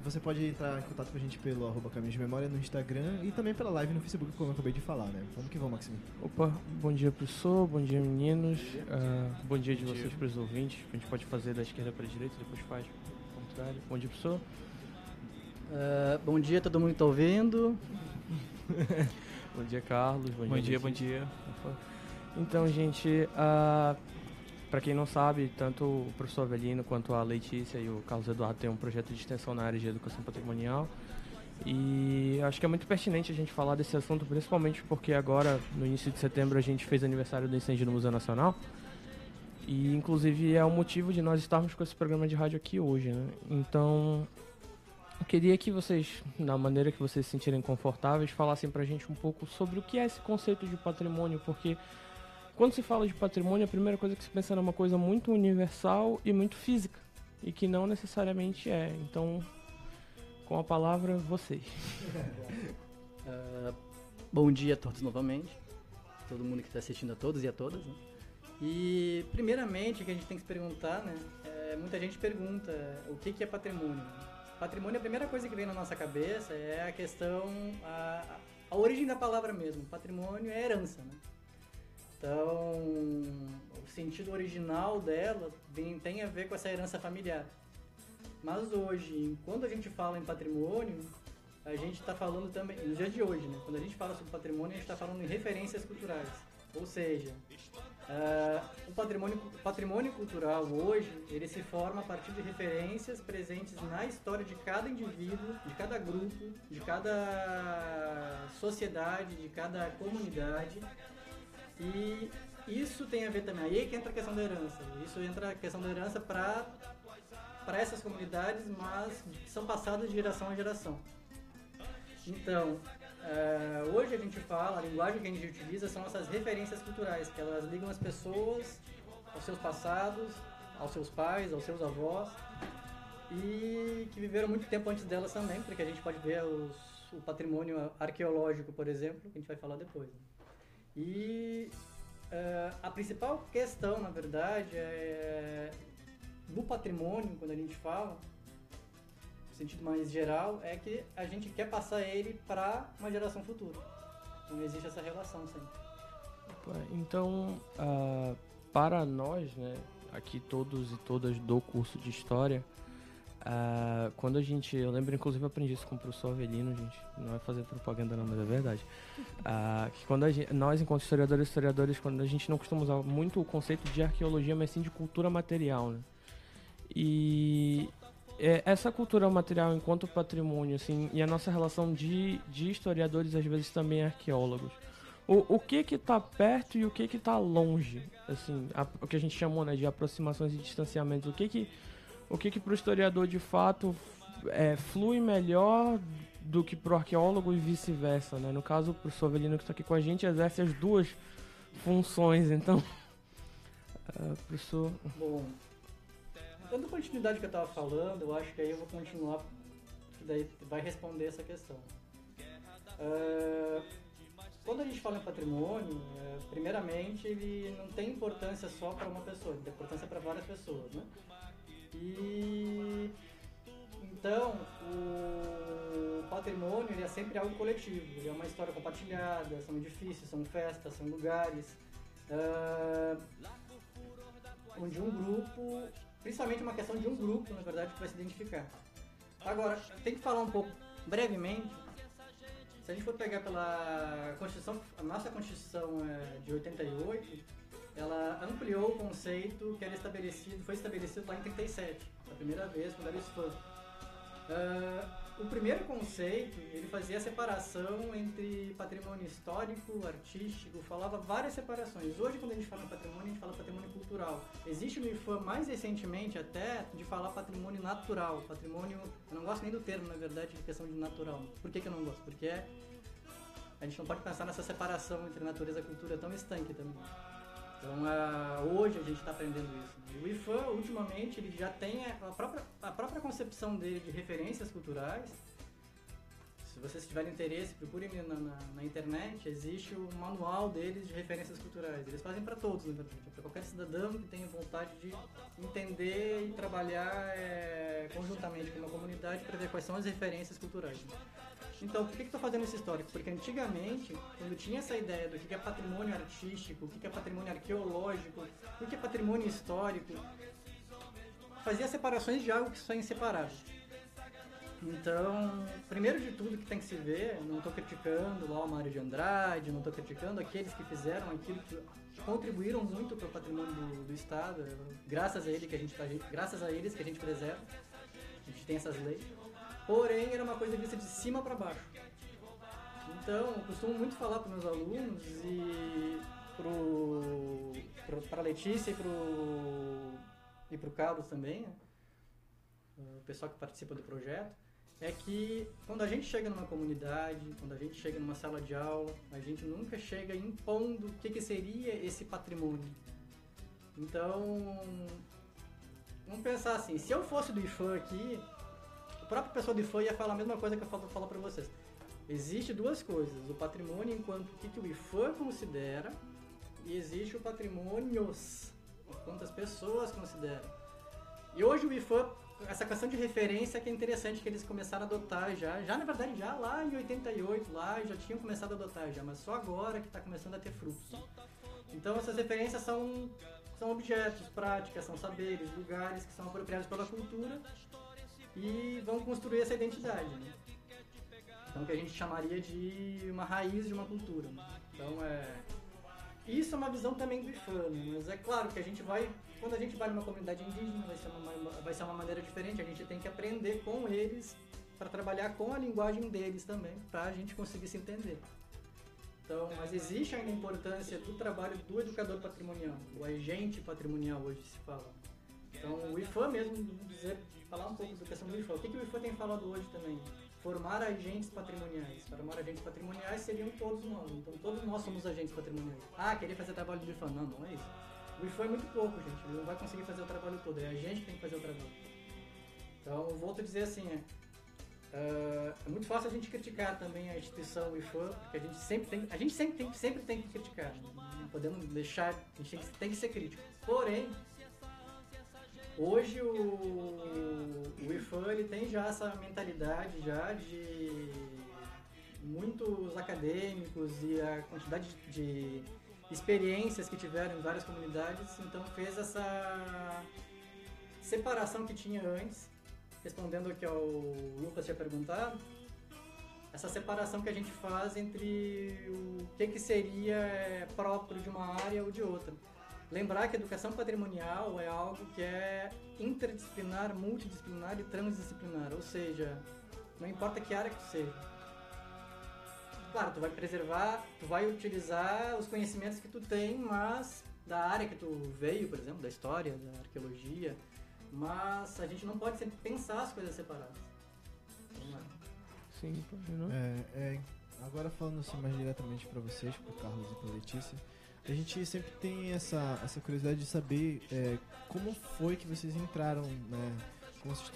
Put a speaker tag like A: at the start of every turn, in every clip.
A: Você pode entrar em contato com a gente pelo @Caminhos de Memória no Instagram e também pela live no Facebook, como eu acabei de falar, né? Vamos que vamos, Maxime.
B: Opa, bom dia, professor, bom dia, meninos. Bom dia de vocês para os ouvintes. A gente pode fazer da esquerda para a direita, depois faz ao contrário. Bom dia, professor.
C: Bom dia, todo mundo que está ouvindo.
B: Bom dia, Carlos.
D: Bom dia.
B: Então, gente, para quem não sabe, tanto o professor Avelino quanto a Letícia e o Carlos Eduardo têm um projeto de extensão na área de educação patrimonial. E acho que é muito pertinente a gente falar desse assunto, principalmente porque agora, no início de setembro, a gente fez aniversário do incêndio no Museu Nacional. E, inclusive, é o motivo de nós estarmos com esse programa de rádio aqui hoje, né? Então, eu queria que vocês, da maneira que vocês se sentirem confortáveis, falassem pra gente um pouco sobre o que é esse conceito de patrimônio, porque quando se fala de patrimônio, a primeira coisa que se pensa é uma coisa muito universal e muito física, e que não necessariamente é. Então, com a palavra, vocês.
C: Bom dia a todos novamente, todo mundo que está assistindo, a todos e a todas, né? E, primeiramente, o que a gente tem que se perguntar, né? Muita gente pergunta o que é patrimônio. Patrimônio, a primeira coisa que vem na nossa cabeça é a questão, a origem da palavra mesmo. Patrimônio é herança, né? Então, o sentido original dela tem a ver com essa herança familiar. Mas hoje, quando a gente fala em patrimônio, a gente está falando também, nos dias de hoje, né? Quando a gente fala sobre patrimônio, a gente está falando em referências culturais. Ou seja, o patrimônio cultural hoje, ele se forma a partir de referências presentes na história de cada indivíduo, de cada grupo, de cada sociedade, de cada comunidade. E isso tem a ver também, aí que entra a questão da herança. Isso entra a questão da herança para essas comunidades, mas que são passadas de geração a geração. Então, hoje a gente fala, a linguagem que a gente utiliza são essas referências culturais, que elas ligam as pessoas aos seus passados, aos seus pais, aos seus avós, e que viveram muito tempo antes delas também, porque a gente pode ver o patrimônio arqueológico, por exemplo, que a gente vai falar depois. E a principal questão, na verdade, do patrimônio, quando a gente fala, no sentido mais geral, é que a gente quer passar ele para uma geração futura. Então existe essa relação sempre.
B: Então, para nós, né, aqui todos e todas do curso de História, quando eu lembro, inclusive, eu aprendi isso com o professor Avelino, gente, não é fazer propaganda não, mas é verdade, que quando nós, enquanto historiadores, quando a gente não costuma usar muito o conceito de arqueologia, mas sim de cultura material, né, e essa cultura material enquanto patrimônio, assim, e a nossa relação de historiadores, às vezes também arqueólogos, o que está perto e o que está longe, assim, o que a gente chamou, né, de aproximações e distanciamentos, o que para o historiador de fato flui melhor do que para o arqueólogo e vice-versa, né? No caso, o professor Avelino que está aqui com a gente exerce as duas funções, então... professor...
C: Bom, dando continuidade que eu estava falando, eu acho que aí eu vou continuar, que daí vai responder essa questão. Quando a gente fala em patrimônio, primeiramente ele não tem importância só para uma pessoa, ele tem importância para várias pessoas, né? E então o patrimônio ele é sempre algo coletivo, ele é uma história compartilhada, são edifícios, são festas, são lugares onde um grupo, principalmente uma questão de um grupo, na verdade, que vai se identificar. Agora, tem que falar um pouco brevemente. Se a gente for pegar pela Constituição, a nossa Constituição de 88, ela ampliou o conceito que foi estabelecido lá em 37, a primeira vez, quando era isso. O primeiro conceito, ele fazia a separação entre patrimônio histórico, artístico, falava várias separações. Hoje, quando a gente fala em patrimônio, a gente fala patrimônio cultural. Existe no IFAM, mais recentemente até, de falar patrimônio natural. Patrimônio, eu não gosto nem do termo, na verdade, de questão de natural. Por que eu não gosto? Porque a gente não pode pensar nessa separação entre natureza e cultura tão estanque também. Então, hoje a gente está aprendendo isso. O IFAM, ultimamente, ele já tem a própria concepção dele de referências culturais. Se vocês tiverem interesse, procurem na internet, existe o manual deles de referências culturais. Eles fazem para todos, na verdade, para qualquer cidadão que tenha vontade de entender e trabalhar juntamente com uma comunidade para ver quais são as referências culturais. Então, por que estou fazendo esse histórico? Porque antigamente, quando tinha essa ideia do que é patrimônio artístico, o que é patrimônio arqueológico, o que é patrimônio histórico, fazia separações de algo que são inseparáveis. Então, primeiro de tudo que tem que se ver, não estou criticando lá o Mário de Andrade, não estou criticando aqueles que fizeram aquilo que contribuíram muito para o patrimônio do Estado, graças a eles que a gente preserva, a gente tem essas leis. Porém, era uma coisa vista de cima para baixo. Então, eu costumo muito falar para meus alunos e para a Letícia e para o Carlos também, né? O pessoal que participa do projeto, é que quando a gente chega numa comunidade, quando a gente chega numa sala de aula, a gente nunca chega impondo o que seria esse patrimônio. Então, vamos pensar assim, se eu fosse do IFAM aqui, a própria pessoa do IFAM ia falar a mesma coisa que eu falo para vocês. Existe duas coisas, o patrimônio enquanto o que o IFAM considera, e existe o patrimônios, quantas pessoas consideram. E hoje o IFAM, essa questão de referência que é interessante que eles começaram a adotar já na verdade já lá em 88, lá já tinham começado a adotar já, mas só agora que está começando a ter frutos. Então essas referências são objetos, práticas, são saberes, lugares que são apropriados pela cultura e vão construir essa identidade, né? Então que a gente chamaria de uma raiz de uma cultura, né? Então isso é uma visão também do IFAM, né? Mas é claro que quando a gente vai numa comunidade indígena vai ser uma maneira diferente, a gente tem que aprender com eles para trabalhar com a linguagem deles também, para a gente conseguir se entender. Então, mas existe ainda a importância do trabalho do educador patrimonial, o agente patrimonial hoje se fala. Então o IFAM mesmo, falar um pouco da questão do IFAM, o que o IFAM tem falado hoje também? Formar agentes patrimoniais. Formar agentes patrimoniais seriam todos nós. Então todos nós somos agentes patrimoniais. Queria fazer trabalho do IFAM. Não é isso. O IFAM é muito pouco, gente. Ele não vai conseguir fazer o trabalho todo. É a gente que tem que fazer o trabalho. Então, eu volto a dizer assim, é muito fácil a gente criticar também a instituição IFAM, porque a gente sempre tem que criticar. Não podemos deixar, a gente tem que ser crítico. Porém, hoje o IFAM ele tem já essa mentalidade já de muitos acadêmicos e a quantidade de experiências que tiveram em várias comunidades, então fez essa separação que tinha antes, respondendo ao que o Lucas tinha perguntado, essa separação que a gente faz entre o que seria próprio de uma área ou de outra. Lembrar que a educação patrimonial é algo que é interdisciplinar, multidisciplinar e transdisciplinar, ou seja, não importa que área que seja. Claro, tu vai preservar, tu vai utilizar os conhecimentos que tu tem, mas da área que tu veio, por exemplo, da história, da arqueologia, mas a gente não pode sempre pensar as coisas separadas.
B: Sim, não?
A: Agora falando assim mais diretamente para vocês, para o Carlos e para a Letícia, a gente sempre tem essa curiosidade de saber como foi que vocês entraram, né? Como vocês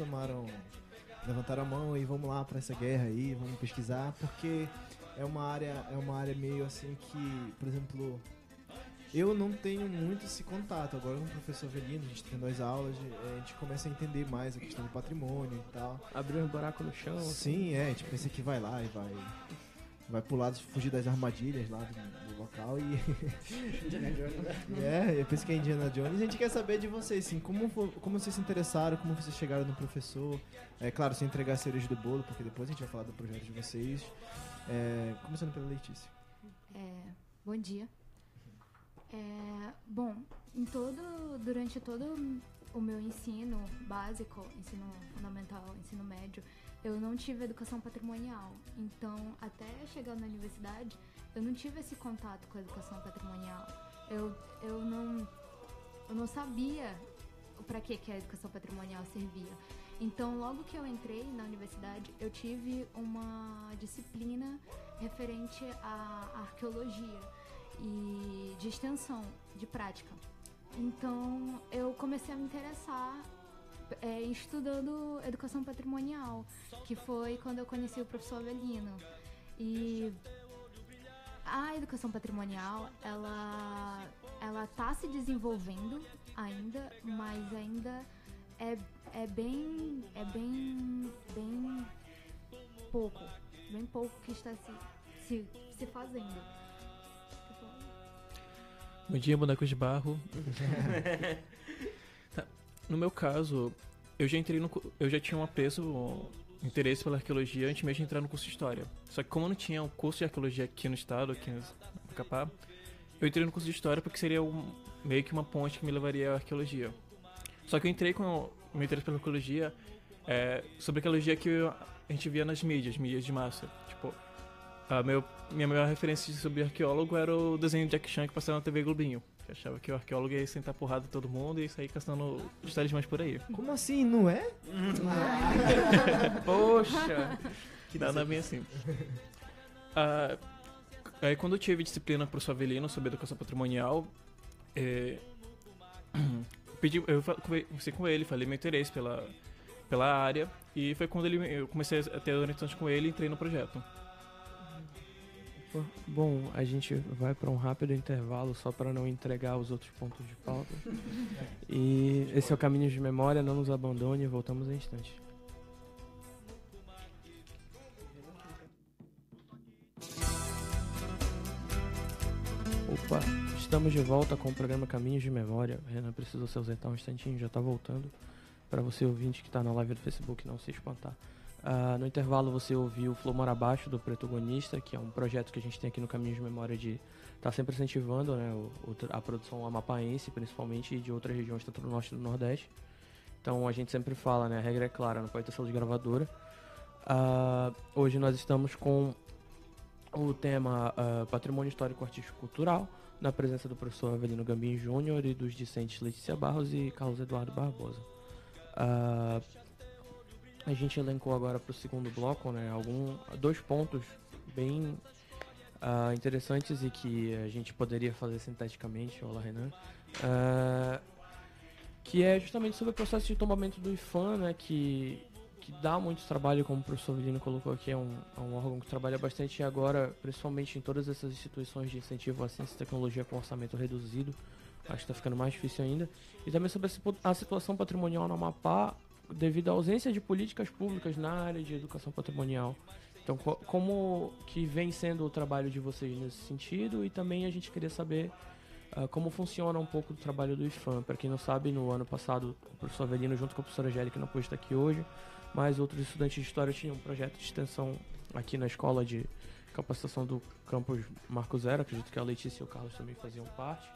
A: levantaram a mão e vamos lá para essa guerra aí, vamos pesquisar, porque é uma área meio assim que, por exemplo, eu não tenho muito esse contato. Agora com o professor Avelino, a gente tendo as aulas, a gente começa a entender mais a questão do patrimônio e tal.
B: Abrir um buraco no chão.
A: Sim, a gente pensa que vai lá e vai pular, fugir das armadilhas lá do local e...
C: Indiana Jones, né?
A: Eu penso que é Indiana Jones. E a gente quer saber de vocês, assim, como vocês se interessaram, como vocês chegaram no professor. É claro, sem entregar a cereja do bolo, porque depois a gente vai falar do projeto de vocês. Começando pela Letícia.
D: Bom dia. Bom, durante todo o meu ensino básico, ensino fundamental, ensino médio, eu não tive educação patrimonial. Então, até chegar na universidade, eu não tive esse contato com a educação patrimonial. Eu não sabia para que a educação patrimonial servia. Então, logo que eu entrei na universidade, eu tive uma disciplina referente à arqueologia e de extensão, de prática. Então, eu comecei a me interessar estudando educação patrimonial, que foi quando eu conheci o professor Avelino. E a educação patrimonial, ela tá se desenvolvendo ainda, mas ainda é bem bem pouco que está se fazendo.
E: Bom dia, bonecos de barro. Tá. No meu caso, eu já tinha um interesse pela arqueologia antes mesmo de entrar no curso de História. Só que como eu não tinha um curso de arqueologia aqui no estado, aqui no Macapá, eu entrei no curso de História porque seria meio que uma ponte que me levaria à arqueologia. Só que eu entrei com o meu interesse pela arqueologia sobre a arqueologia que a gente via nas mídias de massa. Tipo, minha maior referência sobre arqueólogo era o desenho de Jack Chan que passava na TV Globinho. Eu achava que o arqueólogo ia sentar porrada em todo mundo e sair caçando os talismãs por aí.
A: Como assim? Não é?
B: Poxa!
E: Não é bem assim. Aí quando eu tive disciplina pro Avelino sobre educação patrimonial, eu conversei com ele, falei meu interesse pela área, e foi quando eu comecei a ter orientações com ele e entrei no projeto.
B: Bom, a gente vai para um rápido intervalo só para não entregar os outros pontos de pauta. E esse é o Caminhos de Memória, não nos abandone, voltamos em instante. Opa, estamos de volta com o programa Caminhos de Memória. Renan precisou se ausentar um instantinho, já está voltando. Para você ouvinte que está na live do Facebook, não se espantar. No intervalo você ouviu o Flor Abaixo, do protagonista, que é um projeto que a gente tem aqui no Caminhos de Memória de estar sempre incentivando, né, a produção amapaense, principalmente, e de outras regiões, tanto do norte e do nordeste. Então a gente sempre fala, né, a regra é clara, não pode ter saúde gravadora. Hoje nós estamos com o tema Patrimônio Histórico Artístico Cultural, na presença do professor Avelino Gambim Júnior e dos discentes Letícia Barros e Carlos Eduardo Barbosa. A gente elencou agora para o segundo bloco, né, dois pontos bem interessantes e que a gente poderia fazer sinteticamente, olá Renan, que é justamente sobre o processo de tombamento do IPHAN, né, que dá muito trabalho, como o professor Avelino colocou aqui, é um órgão que trabalha bastante agora, principalmente em todas essas instituições de incentivo à ciência e tecnologia com orçamento reduzido, acho que está ficando mais difícil ainda, e também sobre a situação patrimonial no Amapá, devido à ausência de políticas públicas na área de educação patrimonial. Então, como que vem sendo o trabalho de vocês nesse sentido? E também a gente queria saber como funciona um pouco o trabalho do IPHAN. Para quem não sabe, no ano passado, o professor Avelino, junto com a professora Angélica, não pôde estar aqui hoje, mas outros estudantes de História tinham um projeto de extensão aqui na escola de capacitação do campus Marco Zero. Acredito que a Letícia e o Carlos também faziam parte.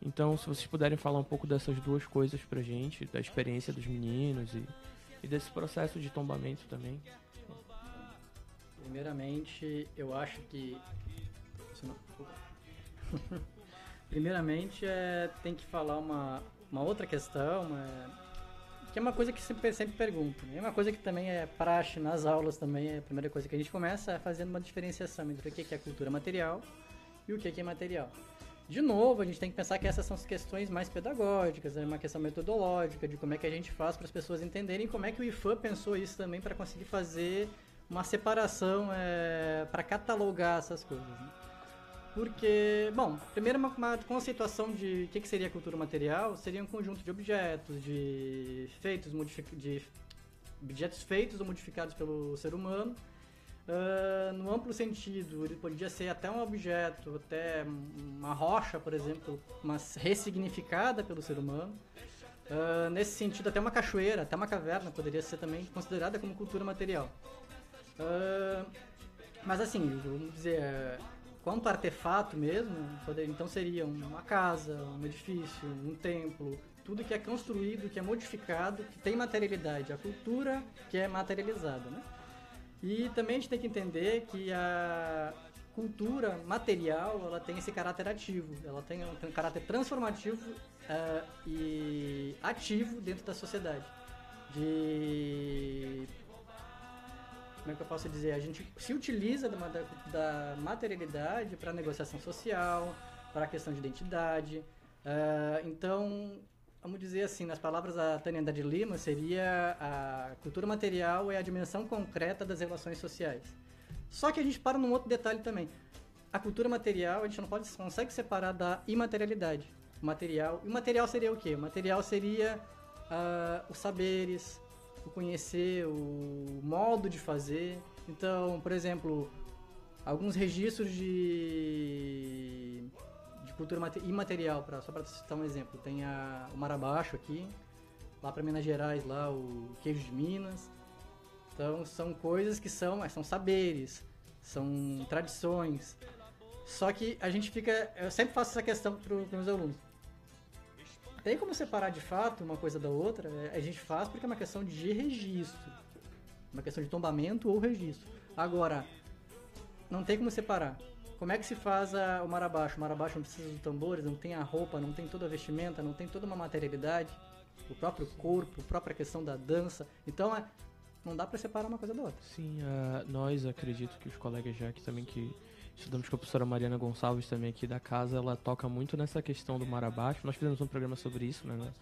B: Então, se vocês puderem falar um pouco dessas duas coisas pra gente, da experiência dos meninos e desse processo de tombamento também.
C: Primeiramente, eu acho que... Primeiramente, tem que falar uma outra questão, que é uma coisa que sempre pergunto. É uma coisa que também é praxe nas aulas também. A primeira coisa que a gente começa é fazendo uma diferenciação entre o que é cultura material e o que é material. De novo, a gente tem que pensar que essas são as questões mais pedagógicas, é uma questão metodológica, de como é que a gente faz para as pessoas entenderem como é que o IPHAN pensou isso também para conseguir fazer uma separação, para catalogar essas coisas. Né? Porque, bom, primeiro uma conceituação de o que seria cultura material seria um conjunto de objetos, de objetos feitos ou modificados pelo ser humano. No amplo sentido, ele podia ser até um objeto, até uma rocha, por exemplo, mas ressignificada pelo ser humano. Nesse sentido, até uma cachoeira, até uma caverna poderia ser também considerada como cultura material. Mas assim, vamos dizer, quanto artefato mesmo, então seria uma casa, um edifício, um templo, tudo que é construído, que é modificado, que tem materialidade, a cultura que é materializada, né? E também a gente tem que entender que a cultura material, ela tem esse caráter ativo, ela tem um caráter transformativo e ativo dentro da sociedade. Como é que eu posso dizer? A gente se utiliza da materialidade para negociação social, para a questão de identidade. Então, vamos dizer assim, nas palavras da Tânia Andrade Lima, seria a cultura material é a dimensão concreta das relações sociais. Só que a gente para num outro detalhe também. A cultura material, a gente não consegue separar da imaterialidade. O material seria o quê? O material seria os saberes, tu conhecer o modo de fazer. Então, por exemplo, alguns registros de cultura imaterial, só para citar um exemplo. Tem o Marabaixo aqui, lá para Minas Gerais, lá o queijo de Minas. Então, são coisas que são saberes, são tradições. Só que a gente eu sempre faço essa questão para os meus alunos. Tem como separar de fato uma coisa da outra? A gente faz porque é uma questão de registro. Uma questão de tombamento ou registro. Agora, não tem como separar. Como é que se faz o Marabaixo? O Marabaixo não precisa dos tambores, não tem a roupa, não tem toda a vestimenta, não tem toda uma materialidade. O próprio corpo, a própria questão da dança. Então, não dá para separar uma coisa da outra.
B: Sim, nós acredito que os colegas já aqui também que estudamos com a professora Mariana Gonçalves também aqui da casa, ela toca muito nessa questão do Marabaixo. Nós fizemos um programa sobre isso, né,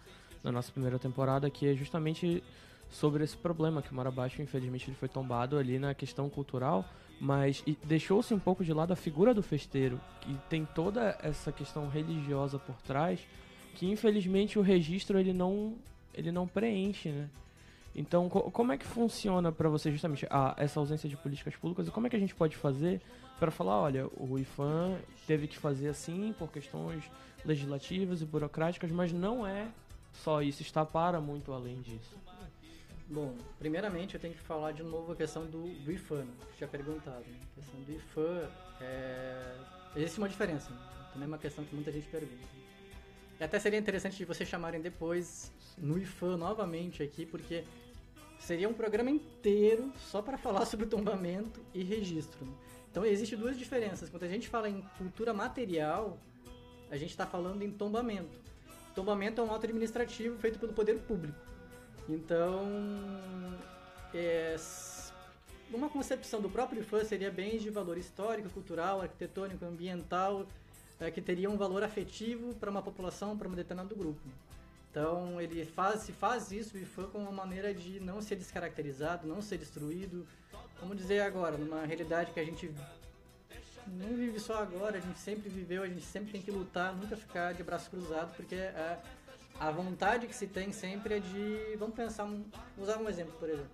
B: na nossa primeira temporada, que é justamente sobre esse problema, que o Marabaixo, infelizmente, ele foi tombado ali na questão cultural, mas deixou-se um pouco de lado a figura do festeiro, que tem toda essa questão religiosa por trás, que infelizmente o registro ele não preenche, né? Então, como é que funciona para você justamente essa ausência de políticas públicas e como é que a gente pode fazer para falar, olha, o IFAM teve que fazer assim por questões legislativas e burocráticas, mas não é só isso, está para muito além disso.
C: Bom, primeiramente eu tenho que falar de novo a questão do IFAM, que tinha perguntado. Né? A questão do IFAM, existe uma diferença, né? Também é uma questão que muita gente pergunta. E até seria interessante de vocês chamarem depois no IFAM novamente aqui, porque seria um programa inteiro só para falar sobre tombamento e registro. Né? Então existem duas diferenças. Quando a gente fala em cultura material, a gente está falando em tombamento. Tombamento é um ato administrativo feito pelo poder público. Então, uma concepção do próprio IFAM seria bens de valor histórico, cultural, arquitetônico, ambiental, que teria um valor afetivo para uma população, para um determinado grupo. Então, se faz isso, o IFAM, com uma maneira de não ser descaracterizado, não ser destruído. Vamos dizer agora, numa realidade que a gente não vive só agora, a gente sempre viveu, a gente sempre tem que lutar, nunca ficar de braço cruzado, porque a vontade que se tem sempre é de... Vamos pensar, usar um exemplo, por exemplo.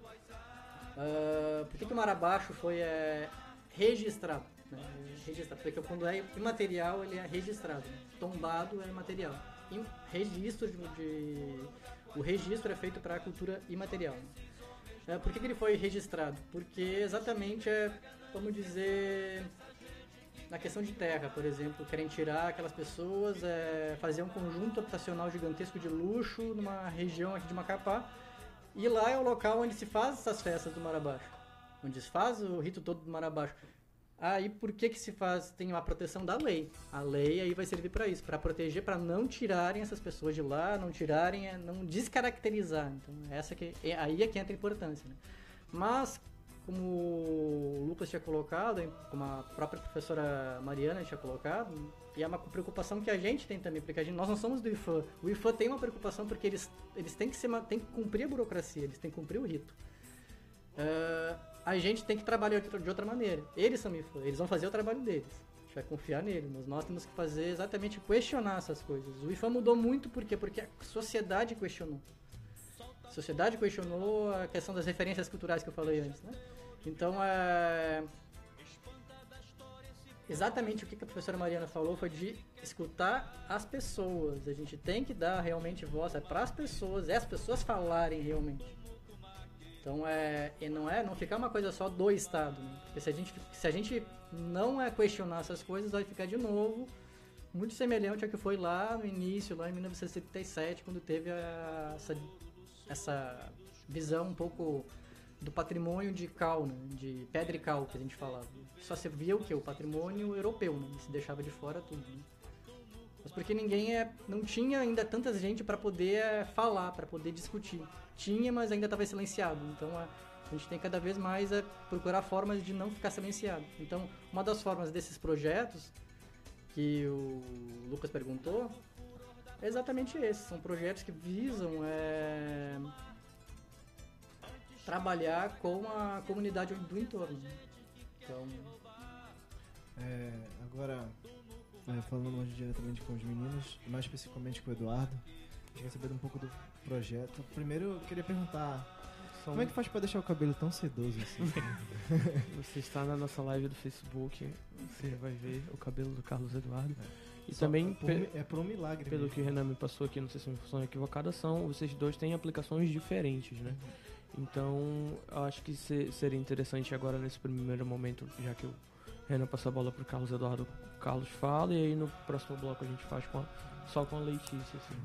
C: Por que o Marabaixo foi registrado? Né? Registrado? Porque quando é imaterial, ele é registrado. Né? Tombado é material. O registro é feito para a cultura imaterial. Né? Por que ele foi registrado? Porque exatamente vamos dizer... Na questão de terra, por exemplo, querem tirar aquelas pessoas, fazer um conjunto habitacional gigantesco de luxo numa região aqui de Macapá, e lá é o local onde se faz essas festas do Marabaixo, onde se faz o rito todo do Marabaixo. Aí por que se faz? Tem a proteção da lei. A lei aí vai servir para isso, para proteger, para não tirarem essas pessoas de lá, não descaracterizar. Então aí é que entra a importância. Né? Mas como o Lucas tinha colocado, como a própria professora Mariana tinha colocado, e é uma preocupação que a gente tem também, porque nós não somos do IFAM. O IFAM tem uma preocupação porque eles têm que cumprir a burocracia, eles têm que cumprir o rito. A gente tem que trabalhar de outra maneira. Eles são IFAM, eles vão fazer o trabalho deles. A gente vai confiar neles, mas nós temos que fazer exatamente questionar essas coisas. O IFAM mudou muito por quê? Porque a sociedade questionou. A sociedade questionou a questão das referências culturais que eu falei antes, né? Então, exatamente o que a professora Mariana falou foi de escutar as pessoas. A gente tem que dar realmente voz para as pessoas falarem realmente. Então, não ficar uma coisa só do Estado. Né? Porque se a gente não questionar essas coisas, vai ficar de novo muito semelhante ao que foi lá no início, lá em 1977, quando teve essa visão um pouco do patrimônio de cal, né? De pedra e cal, que a gente falava. Só se via o patrimônio europeu, né? Se deixava de fora tudo. Né? Mas porque não tinha ainda tanta gente para poder falar, para poder discutir. Tinha, mas ainda estava silenciado. Então a gente tem cada vez mais procurar formas de não ficar silenciado. Então, uma das formas desses projetos que o Lucas perguntou é exatamente esse. São projetos que visam trabalhar com a comunidade do entorno. Então,
A: agora, falando mais diretamente com os meninos, mais especificamente com o Eduardo, a gente vai saber um pouco do projeto. Primeiro, eu queria perguntar Como é que faz pra deixar o cabelo tão sedoso assim?
B: Você está na nossa live do Facebook, você vai ver o cabelo do Carlos Eduardo. E
A: Só
B: também,
A: é por um milagre.
B: pelo
A: mesmo.
B: que o Renan me passou aqui, não sei se é uma informação equivocada, vocês dois têm aplicações diferentes, né? Então, eu acho que seria interessante agora nesse primeiro momento, já que o Renan passou a bola pro Carlos Eduardo, o Carlos fala, e aí no próximo bloco a gente faz só com a Letícia, assim,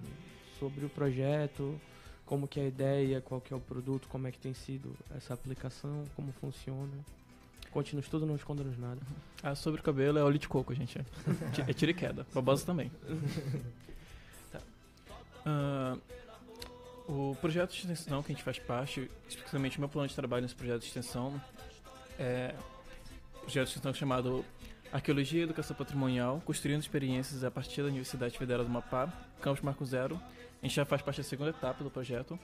B: sobre o projeto, como que é a ideia, qual que é o produto, como é que tem sido essa aplicação, como funciona. Conte-nos tudo, não esconda-nos nada.
E: Sobre o cabelo é óleo de coco, gente. É tiro e queda. Babosa também. Tá. O projeto de extensão que a gente faz parte, especificamente o meu plano de trabalho nesse projeto de extensão, é um projeto de extensão chamado Arqueologia e Educação Patrimonial, construindo experiências a partir da Universidade Federal do Amapá, Campus Marco Zero. A gente já faz parte da segunda etapa do projeto.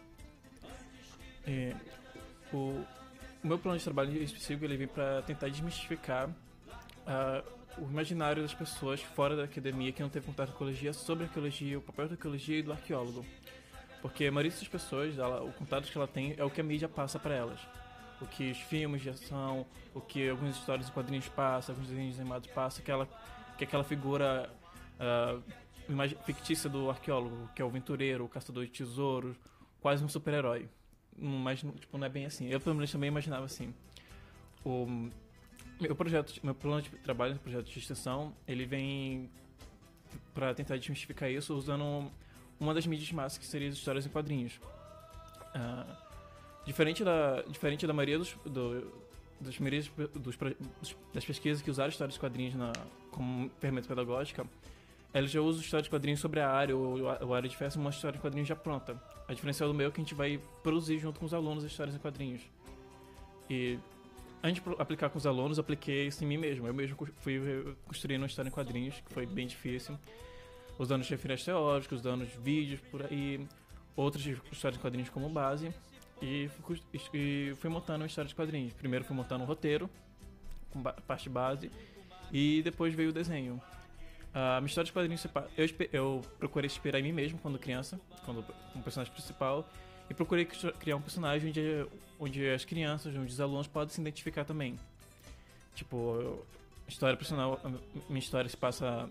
E: O meu plano de trabalho específico ele vem para tentar desmistificar o imaginário das pessoas fora da academia que não teve contato com arqueologia sobre a arqueologia, o papel da arqueologia e do arqueólogo. Porque a maioria das pessoas, o contato que ela tem é o que a mídia passa para elas. O que os filmes de ação, o que algumas histórias e quadrinhos passam, alguns desenhos animados passam, que é aquela figura fictícia do arqueólogo, que é o aventureiro, o caçador de tesouros, quase um super-herói. Mas tipo, não é bem assim. Eu pelo menos também imaginava assim. Meu plano de trabalho no projeto de extensão, ele vem para tentar desmistificar isso usando uma das mídias massas que seria as histórias em quadrinhos. Diferente da maioria das pesquisas que usaram histórias em quadrinhos como ferramenta pedagógica, eles já usam histórias de quadrinhos sobre a área, ou a área de festa, uma história de quadrinhos já pronta. A diferença do meu é que a gente vai produzir junto com os alunos as histórias em quadrinhos. E antes de aplicar com os alunos, eu apliquei isso em mim mesmo. Eu mesmo fui construindo uma história em quadrinhos, que foi bem difícil, usando os referências teóricos, usando os vídeos por aí, outras histórias em quadrinhos como base, e fui montando uma história de quadrinhos. Primeiro fui montando um roteiro, com parte base, e depois veio o desenho. A minha história de quadrinhos, eu procurei se inspirar em mim mesmo quando criança, como personagem principal, e procurei criar um personagem onde as crianças, onde os alunos podem se identificar também. Tipo, história personal, minha história se passa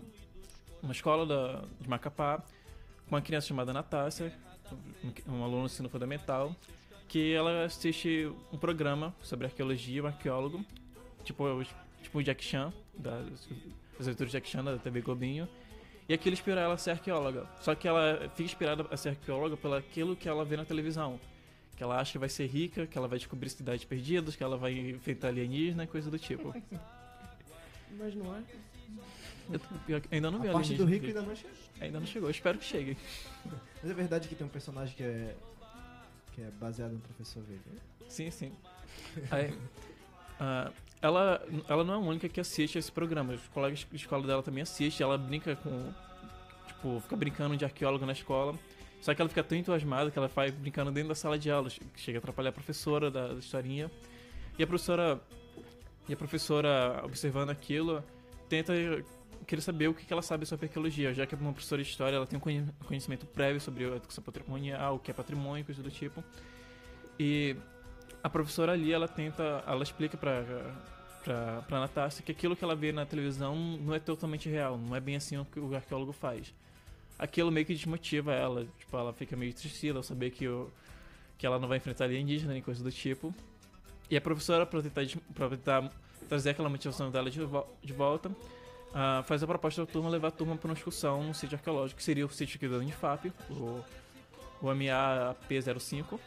E: numa escola de Macapá, com uma criança chamada Natácia, uma aluna do ensino fundamental, que ela assiste um programa sobre arqueologia, um arqueólogo, tipo o Jack Chan, das leituras de Jack Chan da TV Globinho, e aquilo inspira ela a ser arqueóloga. Só que ela fica inspirada a ser arqueóloga pelo aquilo que ela vê na televisão. Que ela acha que vai ser rica, que ela vai descobrir cidades perdidas, que ela vai enfrentar alienígena e coisa do tipo.
B: Mas não é?
E: Eu ainda não vi
A: A parte do
E: alienígena.
A: rico ainda não chegou.
E: Ainda não chegou, eu espero que chegue.
A: Mas é verdade que tem um personagem que é baseado no Professor Veja.
E: Sim. Aí, ela não é a única que assiste esse programa. Os colegas de escola dela também assistem. Ela brinca fica brincando de arqueólogo na escola. Só que ela fica tão entusiasmada que ela vai brincando dentro da sala de aula. Chega a atrapalhar a professora da historinha. E a professora, observando aquilo, tenta querer saber o que ela sabe sobre arqueologia. Já que é uma professora de história, ela tem um conhecimento prévio sobre a educação patrimonial, o que é patrimônio, coisa do tipo. E a professora ali, ela explica pra Natácia que aquilo que ela vê na televisão não é totalmente real, não é bem assim o que o arqueólogo faz. Aquilo meio que desmotiva ela, tipo, ela fica meio entristecida ao saber que ela não vai enfrentar alienígena nem coisa do tipo. E a professora, pra tentar trazer aquela motivação dela de volta, faz a proposta da turma levar a turma para uma excursão num sítio arqueológico, que seria o sítio aqui da Unifap, o MAP-05,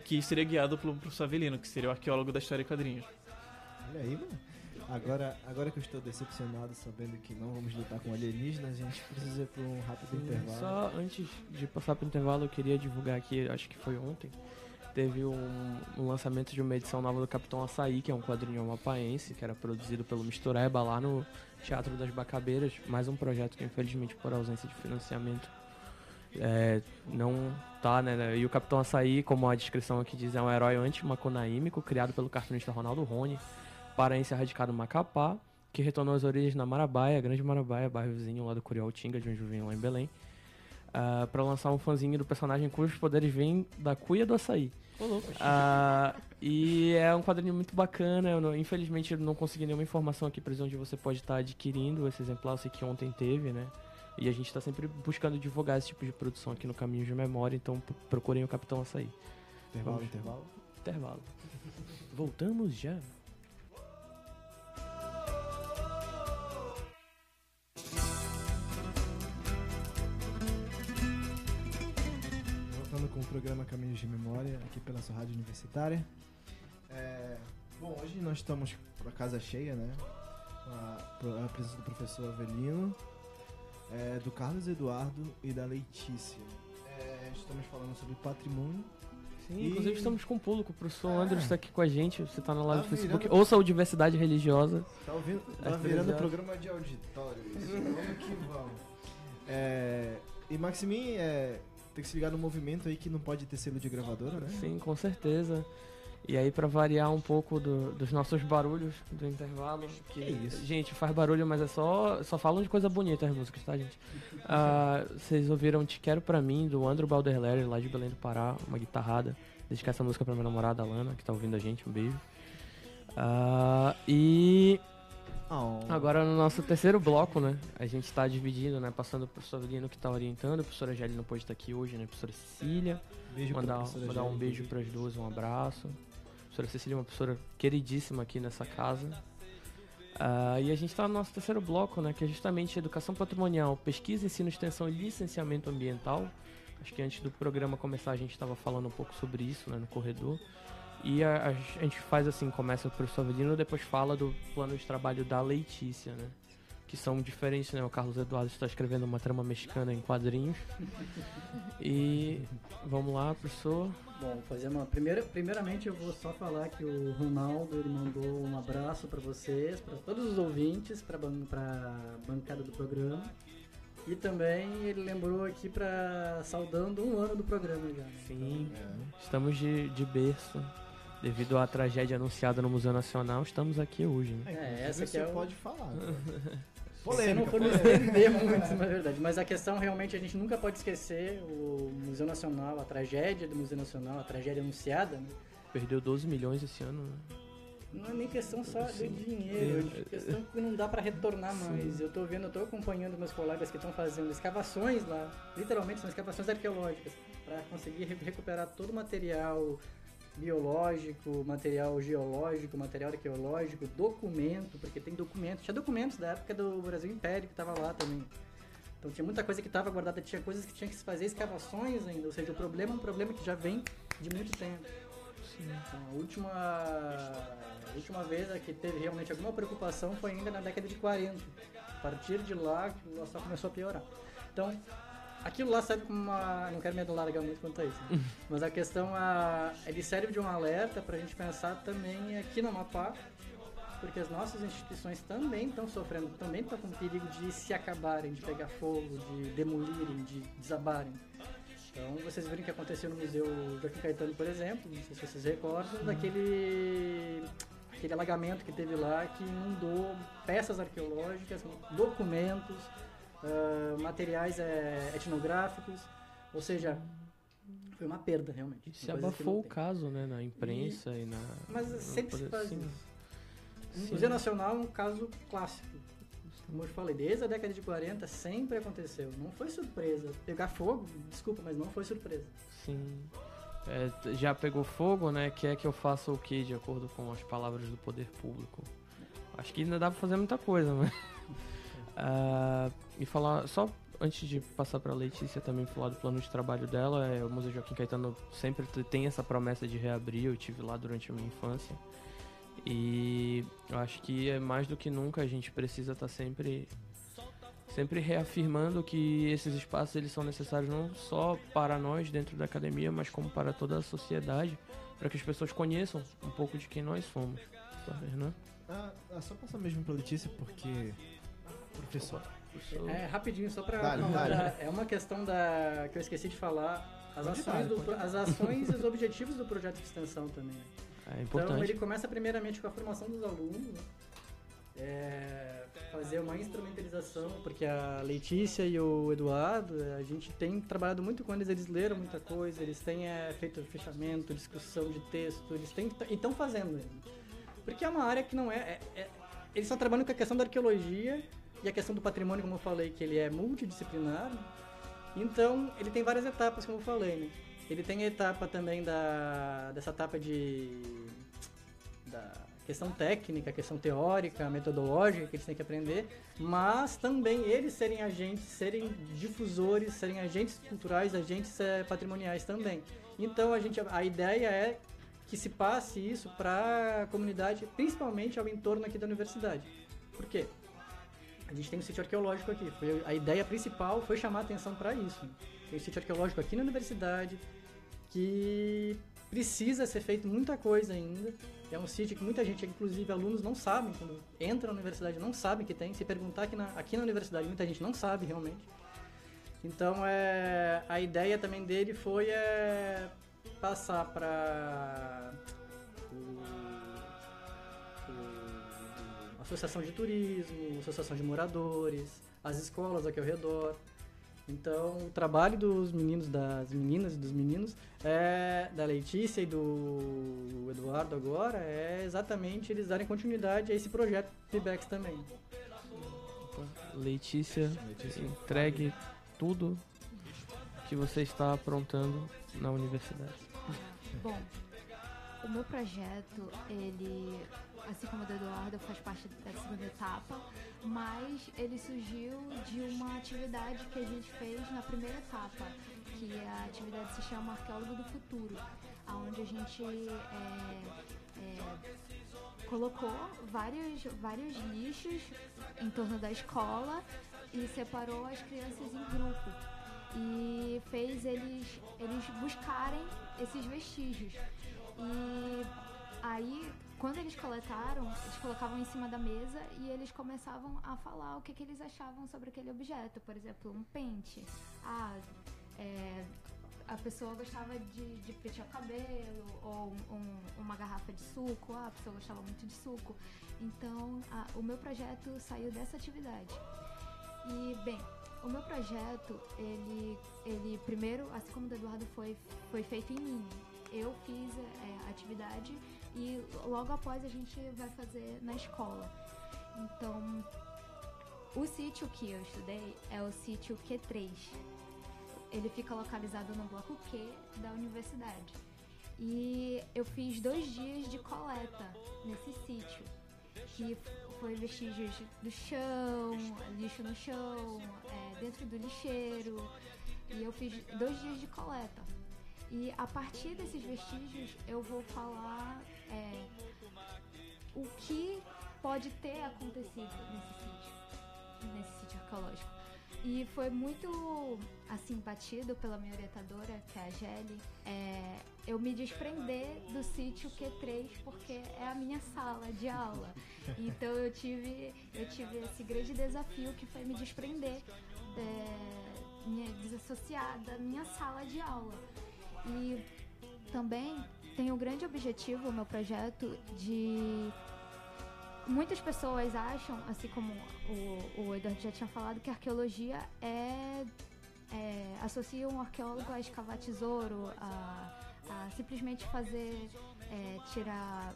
E: que seria guiado pelo professor Avelino, que seria o arqueólogo da história e quadrinhos.
A: Olha aí, mano. Agora que eu estou decepcionado sabendo que não vamos lutar com alienígenas, a gente precisa ir para um rápido intervalo.
B: Só antes de passar para o intervalo, eu queria divulgar aqui, acho que foi ontem, teve um lançamento de uma edição nova do Capitão Açaí, que é um quadrinho amapaense, que era produzido pelo Mistureba lá no Teatro das Bacabeiras, mais um projeto que infelizmente por ausência de financiamento não tá, né? E o Capitão Açaí, como a descrição aqui diz, é um herói anti-macunaímico, criado pelo cartunista Ronaldo Rony, paraense radicado no Macapá, que retornou às origens na Marabaia, Grande Marabaia, bairro vizinho lá do Curialtinga, de onde eu vim lá em Belém, para lançar um fanzinho do personagem cujos poderes vêm da cuia do açaí. Ô, louco. E é um quadrinho muito bacana. Infelizmente, eu não consegui nenhuma informação aqui pra dizer onde você pode estar adquirindo esse exemplar. Eu sei que ontem teve, né? E a gente está sempre buscando divulgar esse tipo de produção aqui no Caminhos de Memória. Então, procurem o Capitão Açaí. Intervalo. Voltamos já.
A: Voltando com o programa Caminhos de Memória, aqui pela sua rádio universitária. Bom, hoje nós estamos com a casa cheia, né? Com a presença do professor Avelino, do Carlos Eduardo e da Letícia. Estamos falando sobre patrimônio.
B: Sim, inclusive estamos com o público. O professor Andros está aqui com a gente. Você está na live
A: Tá
B: do Facebook.
A: virando-
B: Ouça o Diversidade Religiosa.
A: Tá ouvindo? Tá virando programa de auditório isso. Vamos que vamos. E Maximin, tem que se ligar no movimento aí que não pode ter selo de gravadora, né?
B: Sim, com certeza. E aí, pra variar um pouco dos nossos barulhos do intervalo. Que
A: isso?
B: Gente, faz barulho, mas só falam de coisa bonita as músicas, tá, gente? Vocês ouviram Te Quero Pra Mim, do Andrew Balderler, lá de Belém do Pará, uma guitarrada. Dedicar essa música pra minha namorada, Alana, que tá ouvindo a gente, um beijo. Agora no nosso terceiro bloco, né? A gente tá dividindo, né? Passando pro professor Avelino que tá orientando. A professora Gelli não pôde estar aqui hoje, né? A professora Cecília.
A: Beijo pra
B: Mandar
A: professora
B: um
A: Gelli.
B: beijo pras duas, um abraço. A professora Cecília é uma professora queridíssima aqui nessa casa. E a gente tá no nosso terceiro bloco, né? Que é justamente Educação Patrimonial, Pesquisa, Ensino, Extensão e Licenciamento Ambiental. Acho que antes do programa começar a gente estava falando um pouco sobre isso, né? No corredor. E a gente faz assim, começa o professor Avelino, depois fala do plano de trabalho da Letícia, né? Que são diferentes, né? O Carlos Eduardo está escrevendo uma trama mexicana em quadrinhos. E vamos lá, professor.
C: Bom, fazer uma primeiramente eu vou só falar que o Ronaldo ele mandou um abraço para vocês, para todos os ouvintes, para bancada do programa. E também ele lembrou aqui saudando um ano do programa já. Né?
B: Sim, estamos de berço. Devido à tragédia anunciada no Museu Nacional, estamos aqui hoje, né?
C: Essa aqui
A: você pode falar.
C: Se não for nos estender muito, na verdade. Mas a questão realmente a gente nunca pode esquecer o Museu Nacional, a tragédia do Museu Nacional, a tragédia anunciada. Né?
B: Perdeu 12 milhões esse ano, né?
C: Não é nem questão só de dinheiro, é questão que não dá para retornar mais. Eu tô acompanhando meus colegas que estão fazendo escavações lá, literalmente são escavações arqueológicas, para conseguir recuperar todo o material biológico, material geológico, material arqueológico, documento, porque tem documentos, tinha documentos da época do Brasil Império que tava lá também. Então tinha muita coisa que estava guardada, tinha coisas que tinha que se fazer escavações ainda, ou seja, o problema é um problema que já vem de muito tempo. Então, a última vez que teve realmente alguma preocupação foi ainda na década de 40. A partir de lá, o só começou a piorar. Então, aquilo lá serve como uma... Não quero me alargar muito quanto a isso. Né? Mas a questão, ele serve de um alerta para a gente pensar também aqui no Amapá, porque as nossas instituições também estão sofrendo, também estão com perigo de se acabarem, de pegar fogo, de demolirem, de desabarem. Então, vocês viram o que aconteceu no Museu Joaquim Caetano, por exemplo, não sei se vocês recordam, daquele alagamento que teve lá, que inundou peças arqueológicas, documentos, materiais etnográficos, ou seja, foi uma perda, realmente.
B: Se abafou o caso, né, na imprensa e na...
C: Mas sempre se faz isso.
B: Sim.
C: O Museu Nacional é um caso clássico. Como eu falei, desde a década de 40 sempre aconteceu. Não foi surpresa. Pegar fogo, desculpa, mas não foi surpresa.
B: Sim. Já pegou fogo, né? Quer que eu faça o quê de acordo com as palavras do poder público? Acho que ainda dá pra fazer muita coisa, mas... e falar... Só antes de passar pra Letícia também falar do plano de trabalho dela, o Museu Joaquim Caetano sempre tem essa promessa de reabrir. Eu estive lá durante a minha infância. E eu acho que é mais do que nunca a gente precisa estar sempre reafirmando que esses espaços eles são necessários não só para nós dentro da academia, mas como para toda a sociedade, para que as pessoas conheçam um pouco de quem nós somos. Né?
A: Só passar mesmo para Letícia, porque... Professor.
C: Rapidinho, só para falar. É uma questão que eu esqueci de falar. As ações e os objetivos do projeto de extensão também.
B: É importante.
C: Então ele começa primeiramente com a formação dos alunos, né? fazer uma instrumentalização, porque a Letícia e o Eduardo, a gente tem trabalhado muito com eles leram muita coisa, eles têm feito fechamento, discussão de texto, eles estão fazendo. Porque é uma área que não eles estão trabalhando com a questão da arqueologia e a questão do patrimônio, como eu falei, que ele é multidisciplinar, né? Então, ele tem várias etapas, como eu falei, né? Ele tem a etapa também dessa etapa da questão técnica, questão teórica, metodológica que eles têm que aprender, mas também eles serem agentes, serem difusores, serem agentes culturais, agentes patrimoniais também. Então a ideia é que se passe isso para a comunidade, principalmente ao entorno aqui da universidade. Por quê? A gente tem um sítio arqueológico aqui. A ideia principal foi chamar a atenção para isso. Tem um sítio arqueológico aqui na universidade que precisa ser feito muita coisa ainda. É um sítio que muita gente, inclusive alunos, não sabem, quando entram na universidade, não sabem que tem. Se perguntar aqui na universidade, muita gente não sabe realmente. Então, a ideia também dele foi passar para a Associação de Turismo, Associação de Moradores, as escolas aqui ao redor. Então, o trabalho dos meninos, das meninas e dos meninos, da Letícia e do Eduardo agora, é exatamente eles darem continuidade a esse projeto Feedbacks também.
B: Letícia, entregue tudo que você está aprontando na universidade.
D: Bom, o meu projeto, ele, assim como o do Eduardo, faz parte da segunda etapa, mas ele surgiu de uma atividade que a gente fez na primeira etapa, que a atividade se chama Arqueólogo do Futuro, onde a gente colocou vários lixos em torno da escola e separou as crianças em grupo e fez eles buscarem esses vestígios. E aí, quando eles coletaram, eles colocavam em cima da mesa e eles começavam a falar o que eles achavam sobre aquele objeto. Por exemplo, um pente. A pessoa gostava de pentear o cabelo, ou uma garrafa de suco. A pessoa gostava muito de suco. Então, o meu projeto saiu dessa atividade. E, bem, o meu projeto, ele primeiro, assim como o do Eduardo, foi feito em mim. Eu fiz a atividade e logo após a gente vai fazer na escola. Então, o sítio que eu estudei é o sítio Q3. Ele fica localizado no bloco Q da universidade. E eu fiz 2 dias de coleta nesse sítio, que foi vestígios do chão, lixo no chão, dentro do lixeiro. E eu fiz 2 dias de coleta. E a partir desses vestígios eu vou falar o que pode ter acontecido nesse sítio arqueológico. E foi muito, assim, batido pela minha orientadora, que é a Gelli, eu me desprender do sítio Q3, porque é a minha sala de aula. Então eu tive esse grande desafio, que foi me desprender, me desassociar da minha sala de aula. E também tem o grande objetivo, o meu projeto, de... Muitas pessoas acham, assim como o Eduardo já tinha falado, que a arqueologia associa um arqueólogo a escavar tesouro, a simplesmente tirar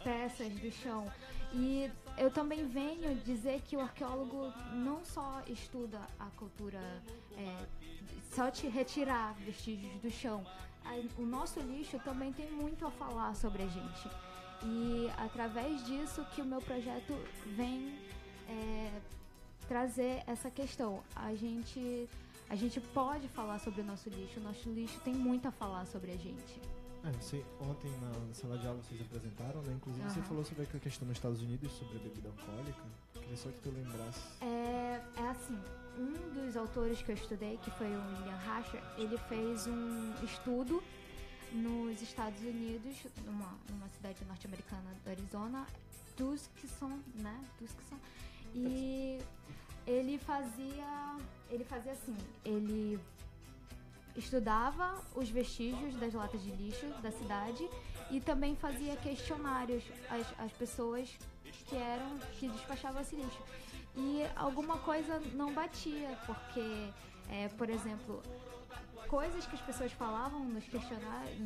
D: peças do chão. E eu também venho dizer que o arqueólogo não só estuda a cultura, só te retirar vestígios do chão. O nosso lixo também tem muito a falar sobre a gente. E através disso que o meu projeto vem trazer essa questão. A gente pode falar sobre o nosso lixo tem muito a falar sobre a gente.
A: Ontem na sala de aula vocês apresentaram, né? Inclusive você falou sobre a questão nos Estados Unidos, sobre a bebida alcoólica. Queria só que tu lembrasse.
D: Assim, um dos autores que eu estudei, que foi o William Rasher, ele fez um estudo nos Estados Unidos, numa cidade norte-americana do Arizona, Tucson, né? Tucson. E ele fazia assim, ele estudava os vestígios das latas de lixo da cidade e também fazia questionários. As pessoas que despachavam esse lixo. E alguma coisa não batia, porque, por exemplo, coisas que as pessoas falavam nos questionários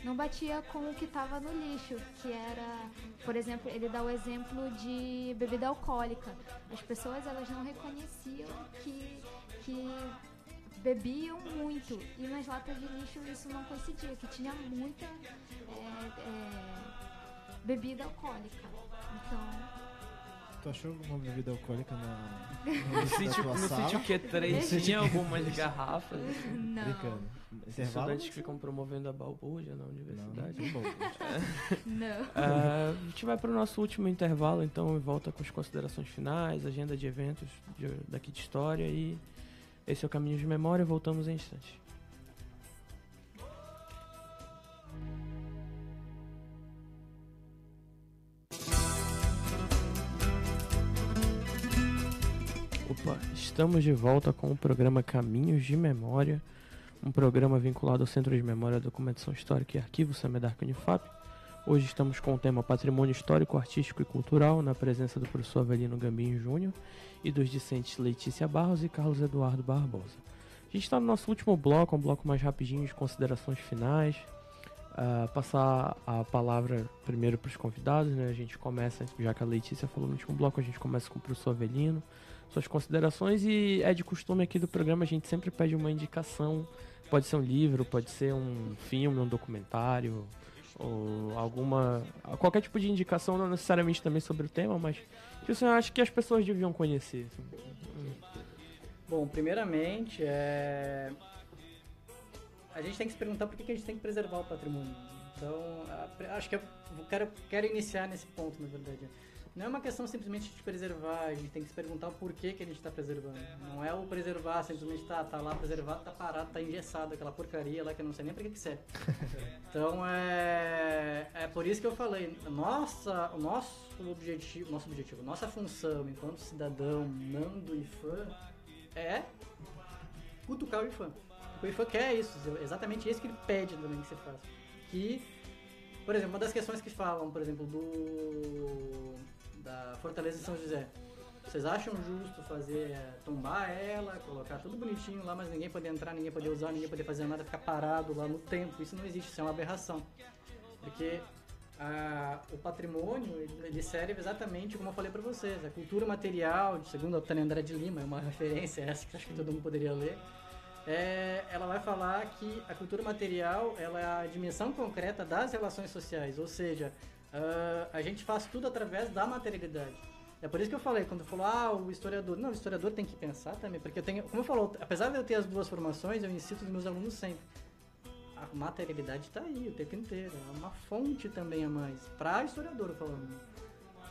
D: não batia com o que estava no lixo, que era, por exemplo, ele dá o exemplo de bebida alcoólica. As pessoas, elas não reconheciam que bebiam muito, e nas latas de lixo isso não coincidia, que tinha muita bebida alcoólica. Então...
A: Tu achou alguma bebida alcoólica
B: No sítio Q3 tinha algumas garrafas.
D: Não.
A: Brincando.
B: Os
A: Intervalo?
B: estudantes ficam promovendo a balbúrdia na universidade.
D: Não.
B: A gente vai para o nosso último intervalo, então, e volta com as considerações finais, agenda de eventos daqui de história, e esse é o Caminhos de Memória. Voltamos em instantes. Opa, estamos de volta com o programa Caminhos de Memória, um programa vinculado ao Centro de Memória, Documentação Histórica e Arquivo Semedarc Unifap. Hoje estamos com o tema Patrimônio Histórico, Artístico e Cultural, na presença do professor Avelino Gambim Júnior e dos discentes Letícia Barros e Carlos Eduardo Barbosa. A gente está no nosso último bloco, um bloco mais rapidinho de considerações finais. Passar a palavra primeiro para os convidados, né? A gente começa, já que a Letícia falou no último bloco, a gente começa com o professor Avelino, suas considerações, e é de costume aqui do programa a gente sempre pede uma indicação, pode ser um livro, pode ser um filme, um documentário, ou qualquer tipo de indicação, não necessariamente também sobre o tema, mas que você acha que as pessoas deviam conhecer.
C: Bom, primeiramente, a gente tem que se perguntar por que a gente tem que preservar o patrimônio. Então, acho que eu quero iniciar nesse ponto, na verdade. Não é uma questão simplesmente de preservar, a gente tem que se perguntar o porquê que a gente está preservando. Não é o preservar, simplesmente tá lá preservado, tá parado, tá engessado, aquela porcaria lá que eu não sei nem pra que serve. Então é por isso que eu falei, nosso objetivo, nossa função enquanto cidadão, não do IFAM, é cutucar o IFAM. O IFAM quer isso, exatamente isso que ele pede também que você faça. Que, por exemplo, uma das questões que falam, por exemplo, da Fortaleza de São José. Vocês acham justo tombar ela, colocar tudo bonitinho lá, mas ninguém poder entrar, ninguém poder usar, ninguém poder fazer nada, ficar parado lá no tempo? Isso não existe, isso é uma aberração. Porque o patrimônio, ele serve exatamente como eu falei para vocês, a cultura material, segundo a Tânia André de Lima, é uma referência essa que acho que todo mundo poderia ler, ela vai falar que a cultura material ela é a dimensão concreta das relações sociais, ou seja, a gente faz tudo através da materialidade. É por isso que eu falei, quando falou, o historiador... Não, o historiador tem que pensar também, porque como eu falou, apesar de eu ter as duas formações, eu incito os meus alunos sempre. A materialidade está aí o tempo inteiro, é uma fonte também a mais, para historiador falando.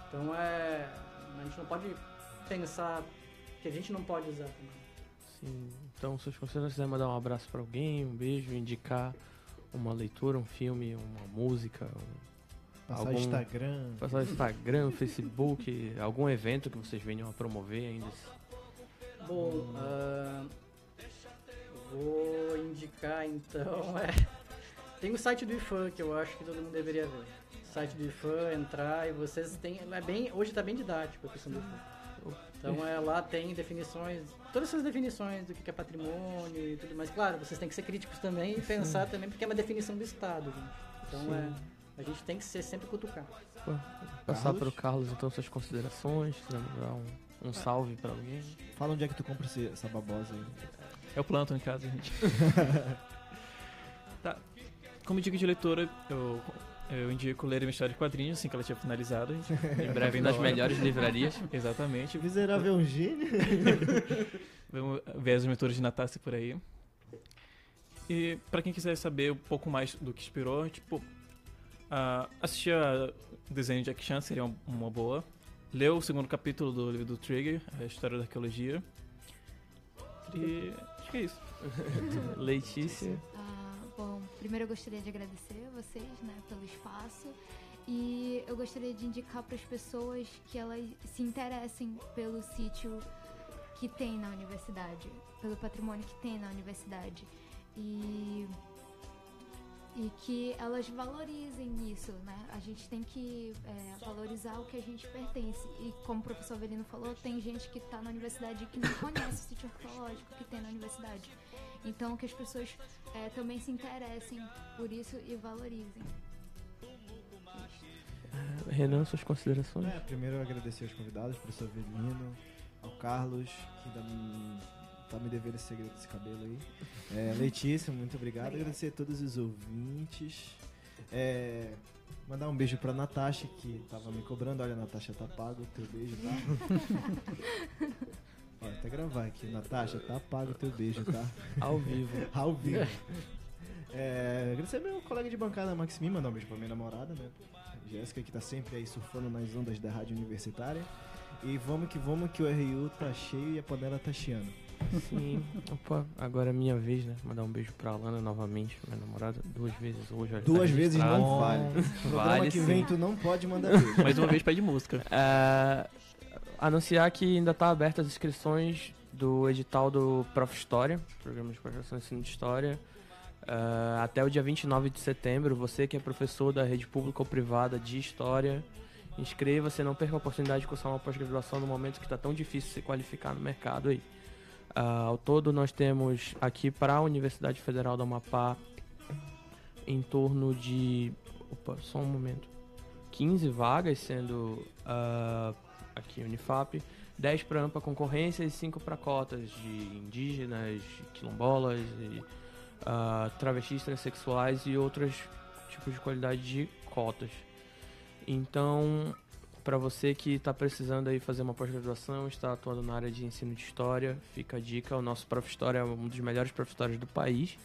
C: Então a gente não pode pensar que a gente não pode usar também.
B: Sim, então se você quiser mandar um abraço para alguém, um beijo, indicar uma leitura, um filme, uma música...
A: Passar Instagram,
B: Facebook, algum evento que vocês venham a promover ainda.
C: Bom, vou indicar então, tem o site do IFAM que eu acho que todo mundo deveria ver. O site do IFAM, entrar e vocês têm, hoje está bem didático a questão do IFAM. Então lá tem definições, todas essas definições do que é patrimônio e tudo mais. Claro, vocês têm que ser críticos também e pensar também, porque é uma definição do Estado, gente. Então a gente tem que ser sempre cutucar.
B: Passar para o Carlos, então, suas considerações, quiser dar um salve para alguém.
A: Fala onde é que tu compra essa babosa aí.
E: Eu planto em casa, gente. Tá. Como dica de leitura, eu indico ler uma história de quadrinhos, assim que ela tiver finalizado.
B: Em breve nas melhores livrarias.
E: Exatamente.
A: Miserável é um gênio.
E: Vamos ver as aventuras de Natasha por aí. E pra quem quiser saber um pouco mais do que inspirou, assistir a desenho de Jack Chan seria uma boa. Ler o segundo capítulo do livro do Trigger, a história da arqueologia. E acho que é isso.
B: Letícia.
D: Bom, primeiro eu gostaria de agradecer a vocês, né, pelo espaço. E eu gostaria de indicar para as pessoas que elas se interessem pelo sítio que tem na universidade, pelo patrimônio que tem na universidade. E e que elas valorizem isso, né? A gente tem que valorizar o que a gente pertence. E como o professor Avelino falou, tem gente que está na universidade que não conhece o sítio arqueológico que tem na universidade. Então, que as pessoas também se interessem por isso e valorizem.
B: Renan, suas considerações?
A: Primeiro eu agradecer aos convidados, professor Avelino, ao Carlos, que ainda tá me devendo esse segredo desse cabelo aí. Letícia, muito obrigado. Agradecer a todos os ouvintes. Mandar um beijo pra Natasha, que tava me cobrando. Olha, Natasha, tá pago o teu beijo, tá? Ó, até gravar aqui. Natasha, tá pago o teu beijo, tá?
B: Ao vivo.
A: Ao vivo. Agradecer ao meu colega de bancada, Maximi, mandar um beijo pra minha namorada, né? Jéssica, que tá sempre aí surfando nas ondas da rádio universitária. E vamos que o RU tá cheio e a panela tá chiando.
B: Sim. Opa, agora é minha vez, né? Mandar um beijo pra Alana novamente, minha namorada, 2 vezes hoje. Olha,
A: 2 vezes
B: registrado.
A: não vale. No programa
B: Vale,
A: que
B: sim.
A: vem tu não pode mandar beijo.
E: Mais uma vez pede música.
B: Anunciar que ainda tá aberta as inscrições do edital do Prof. História, Programa de Pós-Graduação em Ensino de História, até o dia 29 de setembro. Você que é professor da rede pública ou privada de História, inscreva-se, não perca a oportunidade de cursar uma pós-graduação no momento que está tão difícil se qualificar no mercado aí. Ao todo, nós temos aqui para a Universidade Federal do Amapá em torno de... só um momento. 15 vagas, sendo aqui Unifap, 10 para ampla concorrência e 5 para cotas de indígenas, quilombolas, travestis, transexuais e outros tipos de qualidade de cotas. Então, para você que está precisando aí fazer uma pós-graduação, está atuando na área de ensino de história, fica a dica. O nosso Prof. História é um dos melhores Prof. Histórias do país.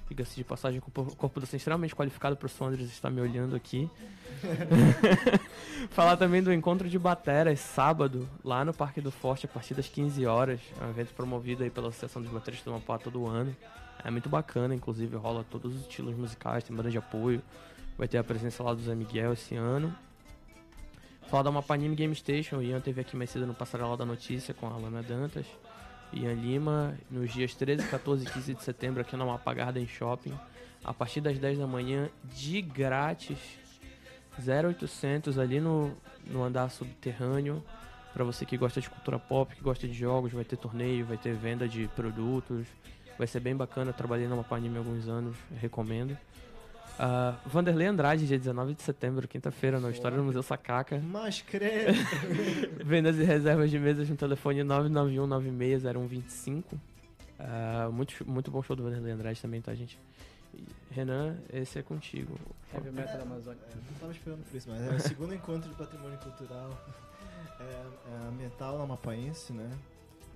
B: Diga-se de passagem, com o corpo docente extremamente qualificado. O professor Andres está me olhando aqui. Falar também do Encontro de Bateras, sábado, lá no Parque do Forte, a partir das 15 horas. É um evento promovido aí pela Associação dos Bateristas do Amapá todo ano. É muito bacana, inclusive rola todos os estilos musicais, tem banda de apoio. Vai ter a presença lá do Zé Miguel esse ano. Falar da Amapá Anime Game Station, o Ian teve aqui mais cedo no Passarela da Notícia com a Alana Dantas. Ian Lima, nos dias 13, 14 e 15 de setembro aqui no Amapá Garden Shopping, a partir das 10 da manhã, de grátis, 0800 ali no andar subterrâneo, para você que gosta de cultura pop, que gosta de jogos, vai ter torneio, vai ter venda de produtos, vai ser bem bacana. Eu trabalhei no Amapá Anime há alguns anos, recomendo. Vanderlei Andrade, dia 19 de setembro, quinta-feira, na História do Museu Sacaca.
A: Mas credo!
B: Vendas e reservas de mesas no telefone 991960125. Muito bom show do Vanderlei Andrade também, tá, gente? E, Renan, esse é contigo.
C: Heavy Metal da Amazônia.
A: Não tava esperando por isso, mas é o segundo encontro de patrimônio cultural ambiental amapaense, né?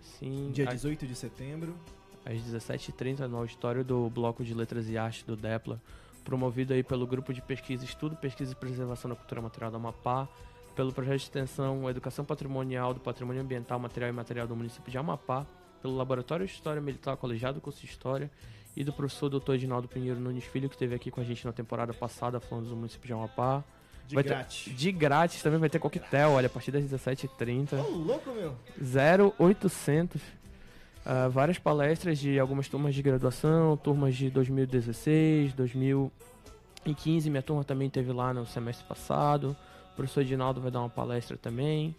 B: Sim.
A: Dia 18 de setembro.
B: Às 17h30, no auditório do Bloco de Letras e Artes do DEPLA, promovido aí pelo Grupo de Pesquisa, Estudo, Pesquisa e Preservação da Cultura Material do Amapá, pelo projeto de extensão Educação Patrimonial do Patrimônio Ambiental, Material e Material do município de Amapá, pelo Laboratório de História Militar Colegiado Curso de História e do professor Dr. Edinaldo Pinheiro Nunes Filho, que esteve aqui com a gente na temporada passada falando do município de Amapá. De grátis, também vai ter coquetel, olha, a partir das 17h30.
A: Ô, louco, meu!
B: 0800. Várias palestras de algumas turmas de graduação, turmas de 2016, 2015, minha turma também teve lá no semestre passado, o professor Edinaldo vai dar uma palestra também.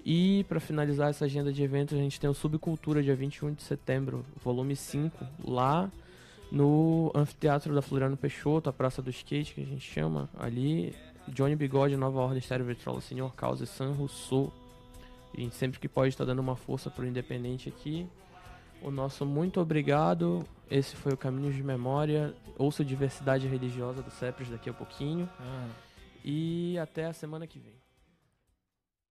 B: E para finalizar essa agenda de eventos, a gente tem o Subcultura, dia 21 de setembro, volume 5, lá no Anfiteatro da Floriano Peixoto, a Praça do Skate, que a gente chama ali, Johnny Bigode, Nova Ordem, Estéreo Vitrola, Senhor Causa e San Rousseau. A gente sempre que pode está dando uma força pro independente aqui. O nosso muito obrigado. Esse foi o Caminhos de Memória. Ouça Diversidade Religiosa do CEPRES daqui a pouquinho. E até a semana que vem.